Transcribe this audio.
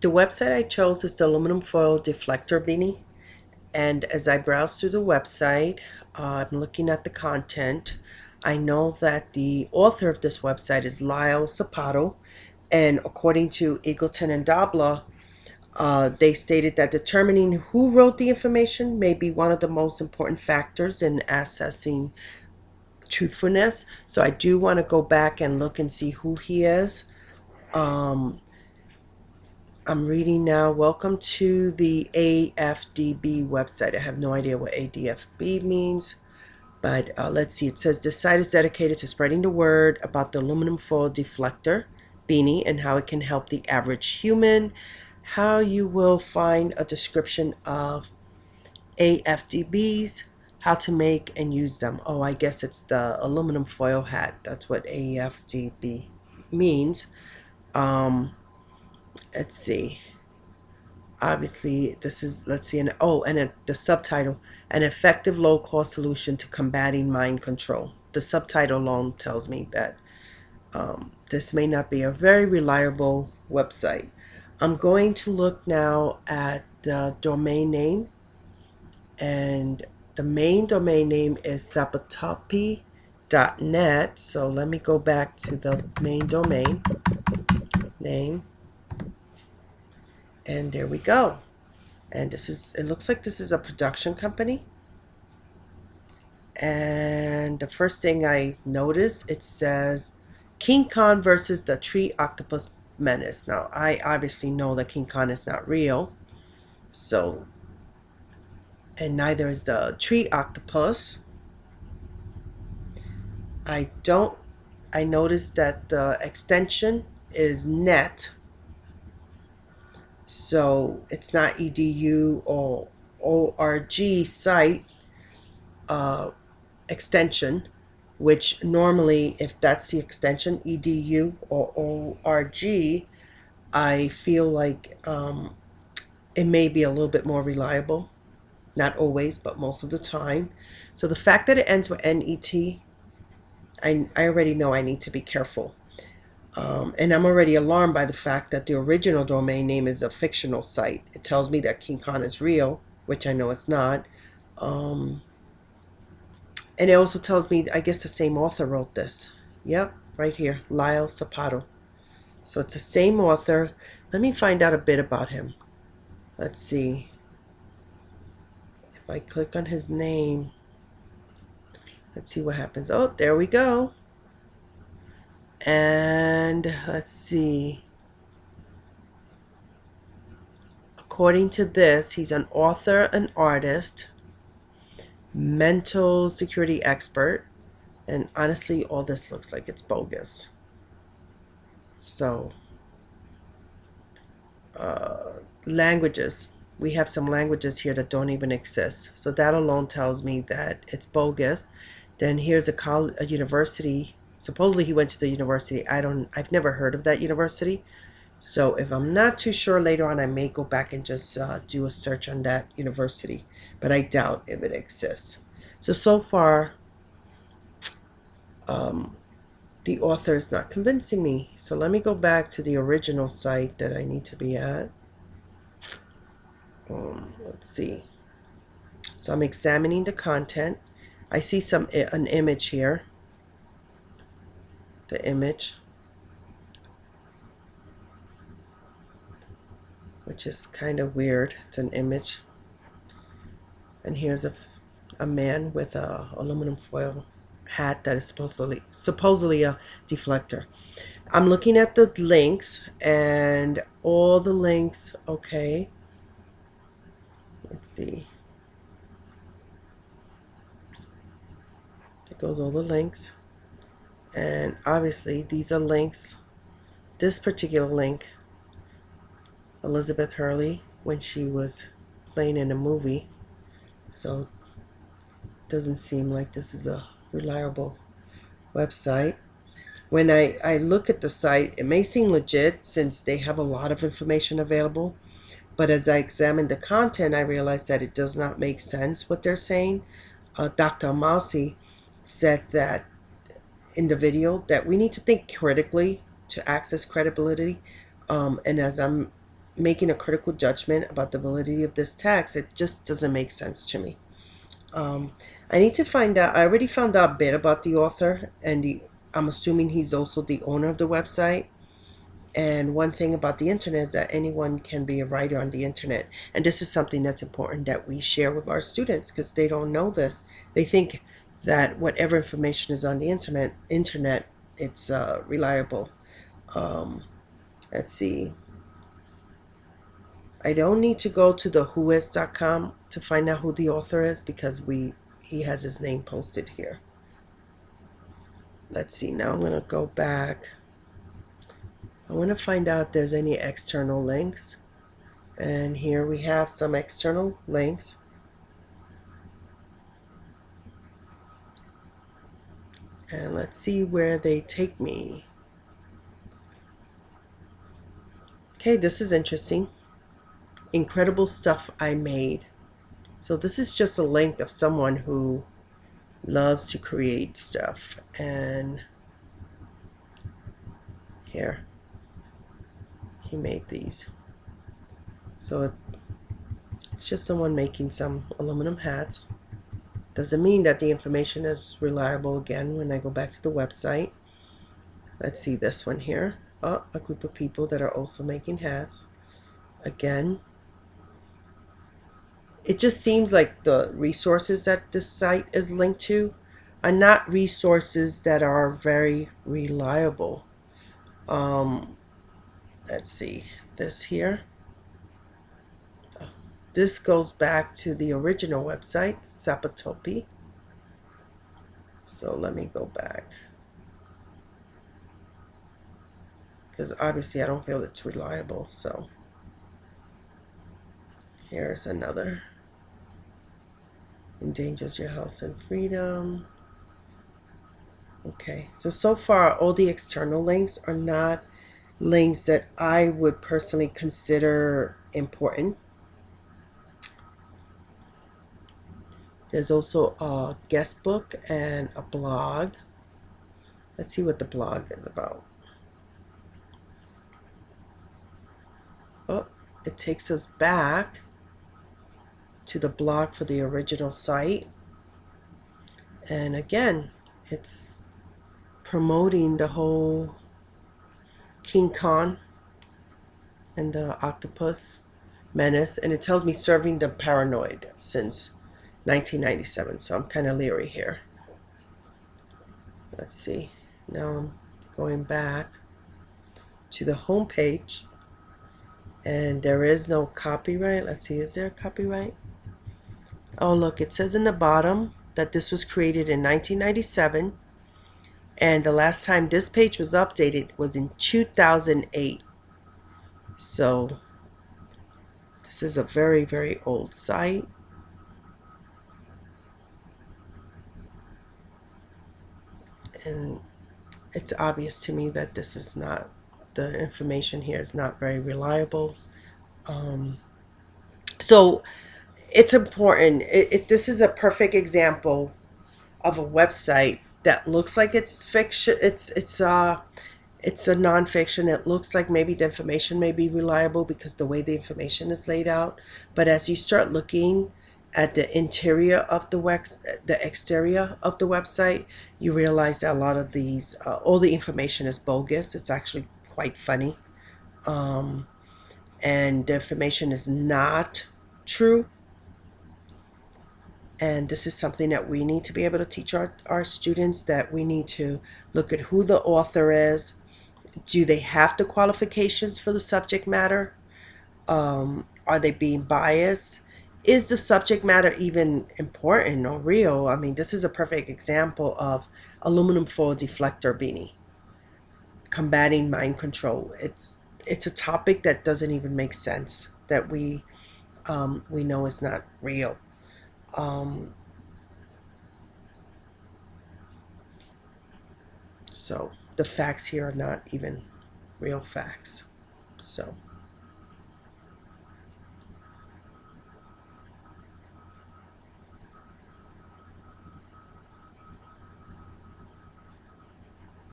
The website I chose is the aluminum foil deflector beanie. And as I browse through the website, I'm looking at the content. I know that the author of this website is Lyle Sapato. And according to Eagleton and Dobla, they stated that determining who wrote the information may be one of the most important factors in assessing truthfulness. So I do want to go back and look and see who he is. Um, I'm reading now. Welcome to the AFDB website. I have no idea what ADFB means, but let's see. It says this site is dedicated to spreading the word about the aluminum foil deflector beanie and how it can help the average human. How you will find a description of AFDBs, how to make and use them. Oh, I guess it's the aluminum foil hat. That's what AFDB means. Let's see. Obviously, this is, let's see, the subtitle, an effective low-cost solution to combating mind control. The subtitle alone tells me that this may not be a very reliable website. I'm going to look now at the domain name, and the main domain name is sapatopi.net. So let me go back to the main domain name, and there we go. And this is, it looks like this is a production company. And the first thing I notice, it says King Kong versus the tree octopus menace. Now, I obviously know that King Kong is not real. So, and neither is the tree octopus. I noticed that the extension is net. So it's not edu or org site extension, which normally, if that's the extension, edu or org, I feel like it may be a little bit more reliable. Not always, but most of the time. So the fact that it ends with net, I already know I need to be careful. And I'm already alarmed by the fact that the original domain name is a fictional site. It tells me that King Kong is real, which I know it's not. And it also tells me, I guess the same author wrote this. Yep, right here, Lyle Sapato. So it's the same author. Let me find out a bit about him. Let's see. If I click on his name, let's see what happens. Oh, there we go. And let's see. According to this, he's an author, an artist, mental security expert, and honestly, all this looks like it's bogus. So, languages. We have some languages here that don't even exist. So that alone tells me that it's bogus. Then here's a university. Supposedly he went to the university. I've never heard of that university. So if I'm not too sure, later on I may go back and just do a search on that university. But I doubt if it exists. So far, the author is not convincing me. So let me go back to the original site that I need to be at. Let's see. So I'm examining the content. I see an image here. The image, which is kind of weird. It's an image. And here's a man with a aluminum foil hat that is supposedly a deflector. I'm looking at the links, and all the links, okay. Let's see. There goes all the links. And obviously these are links. This particular link, Elizabeth Hurley, when she was playing in a movie. So it doesn't seem like this is a reliable website. When I look at the site, it may seem legit since they have a lot of information available. But as I examine the content, I realize that it does not make sense what they're saying. Dr. Amalsi said that in the video that we need to think critically to access credibility. And as I'm making a critical judgment about the validity of this text, it just doesn't make sense to me. I need to find out. I already found out a bit about the author, and I'm assuming he's also the owner of the website. And one thing about the internet is that anyone can be a writer on the internet. And this is something that's important that we share with our students because they don't know this. They think that whatever information is on the internet, it's reliable. Um, let's see. I don't need to go to the whois.com to find out who the author is because he has his name posted here. Let's see. Now I'm going to go back. I want to find out if there's any external links. And here we have some external links. And let's see where they take me. Okay, this is interesting. Incredible stuff I made. So this is just a link of someone who loves to create stuff. And here, he made these. So it's just someone making some aluminum hats. Doesn't mean that the information is reliable. Again, when I go back to the website, let's see this one here. Oh, a group of people that are also making hats. Again, it just seems like the resources that this site is linked to are not resources that are very reliable. Let's see this here. This goes back to the original website, Sapatopi. So let me go back. Because obviously I don't feel it's reliable. So here's another. Endangers your health and freedom. Okay, so far all the external links are not links that I would personally consider important. There's also a guest book and a blog. Let's see what the blog is about. Oh, it takes us back to the blog for the original site. And again, it's promoting the whole King Kong and the octopus menace. And it tells me serving the paranoid since 1997. So I'm kind of leery here. Let's see. Now I'm going back to the home page. And there is no copyright. Let's see, is there a copyright? Oh, look, it says in the bottom that this was created in 1997. And the last time this page was updated was in 2008. So this is a very, very old site. And it's obvious to me that this is not, the information here is not very reliable. So it's important. This is a perfect example of a website that looks like it's fiction. It's a nonfiction. It looks like maybe the information may be reliable because the way the information is laid out. But as you start looking at the interior of the exterior of the website, you realize that a lot of these, all the information is bogus. It's actually quite funny. And the information is not true. And this is something that we need to be able to teach our students, that we need to look at who the author is. Do they have the qualifications for the subject matter? Are they being biased? Is the subject matter even important or real? I mean, this is a perfect example of aluminum foil deflector beanie, combating mind control. It's a topic that doesn't even make sense, that we know is not real. So the facts here are not even real facts. So